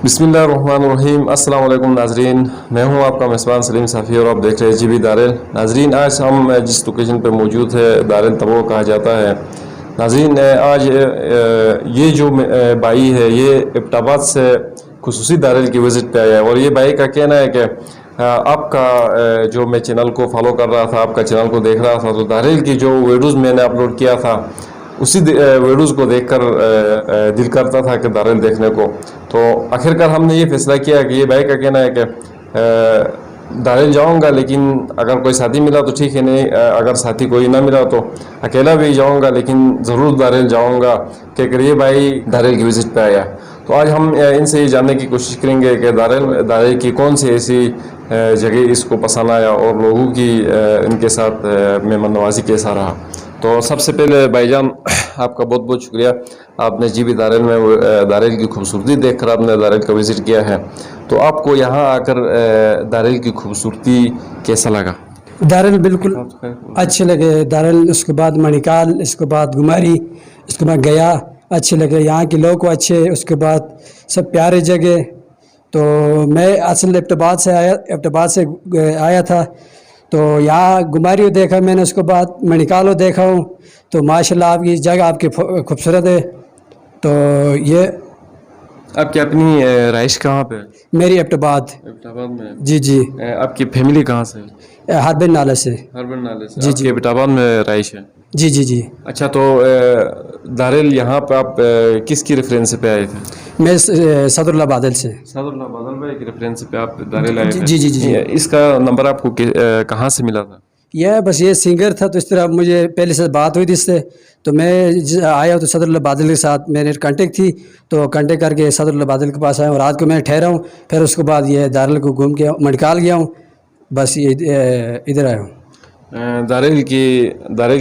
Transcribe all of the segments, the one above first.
बिस्मिल्लाहिर्रहमानिर्रहीम। अस्सलाम वालेकुम नाजरीन, मैं हूं आपका मेज़बान सलीम साफ़ी और आप देख रहे हैं जीबी दारेल। नाजरीन, आज हम जिस लोकेशन पर मौजूद है दारेल तबो कहा जाता है। नाजरीन, आज ये जो भाई है ये एबटाबाद से खुसूसी दारेल की विज़िट पे आया है और ये भाई का कहना है कि आपका जो मैं चैनल को फॉलो कर रहा था, आपका चैनल को देख रहा था, तो दारेल की जो वीडियोज़ मैंने अपलोड किया था उसी वीडियोज़ को देखकर दिल करता था कि दारेल देखने को। तो आखिरकार हमने ये फैसला किया कि ये भाई का कहना है कि दारेल जाऊंगा, लेकिन अगर कोई साथी मिला तो ठीक है, नहीं अगर साथी कोई ना मिला तो अकेला भी जाऊंगा, लेकिन ज़रूर दारेल जाऊंगा। कहकर ये भाई दारेल की विज़िट पे आया। तो आज हम इनसे ये जानने की कोशिश करेंगे कि दारेल की कौन सी ऐसी जगह इसको पसंद आया और लोगों की इनके साथ मेहमान नवाजी कैसा रहा। तो सबसे पहले भाईजान आपका बहुत बहुत शुक्रिया, आपने जीबी दारेल में दारेल की खूबसूरती देखकर आपने दारेल का विज़िट किया है। तो आपको यहाँ आकर दारेल की खूबसूरती कैसा लगा? दारेल बिल्कुल अच्छे लगे। दारेल, उसके बाद मणिकाल, इसके बाद गुमारी, इसके बाद गया अच्छे लगे। यहाँ के लोग अच्छे, उसके बाद सब प्यारे जगह। तो मैं असल एबटाबाद से आया था, तो यहाँ गुमारी देखा मैंने, उसके बाद मणिकालो देखा हूँ। तो माशाल्लाह आपकी जगह आपकी खूबसूरत है। तो ये आपकी अपनी रहाइश कहाँ पे है? मेरी एबटाबाद में। जी जी। आपकी फैमिली कहाँ से? हरबन नाले से। हरबन नाले से। जी जी। एबटाबाद में रहाइश है? जी जी जी। अच्छा, तो दारेल यहाँ पे आप किसकी रेफरेंस पे आए थे? मैं सदरुल्लाह बादल से। सदरुल्लाह बादल भाई की रेफरेंस पे आप दारेल आए थे? जी जी जी। इसका नंबर आपको कहाँ से मिला था? यह बस ये सिंगर था, तो इस तरह मुझे पहले से बात हुई थी इससे। तो मैं आया तो सदरुल्लाह बादल के साथ मेरे कांटेक्ट थी, तो कांटेक्ट करके सदरुल्लाह बादल के पास आया और रात को मैं ठहरा हूँ। फिर उसके बाद ये दारेल को घूम के मणिकाल गया हूँ, बस ये इधर आया हूँ। दारेल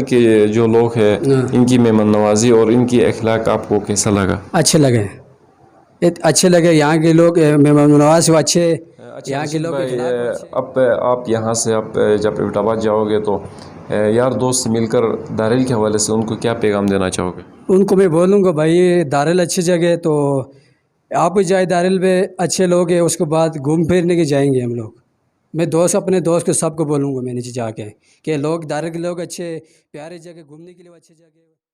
के जो लोग हैं इनकी मेहमान नवाजी और इनकी अखलाक आपको कैसा लगा? अच्छे लगे, अच्छे लगे। यहाँ के लोग मेहमान नवाज अच्छे, यहाँ के लोग। अब आप यहाँ से आप जब एबटाबाद जाओगे तो यार दोस्त से मिलकर दारेल के हवाले से उनको क्या पैगाम देना चाहोगे? उनको मैं बोलूँगा भाई दारेल अच्छी जगह है, तो आप भी जाए दारेल में, अच्छे लोग हैं। उसके बाद घूम फिरने के जाएंगे हम लोग। मैं अपने दोस्त को सबको बोलूँगा मैं नीचे जाके कि लोग दारेल के लोग अच्छे, प्यारे जगह घूमने के लिए अच्छी जगह।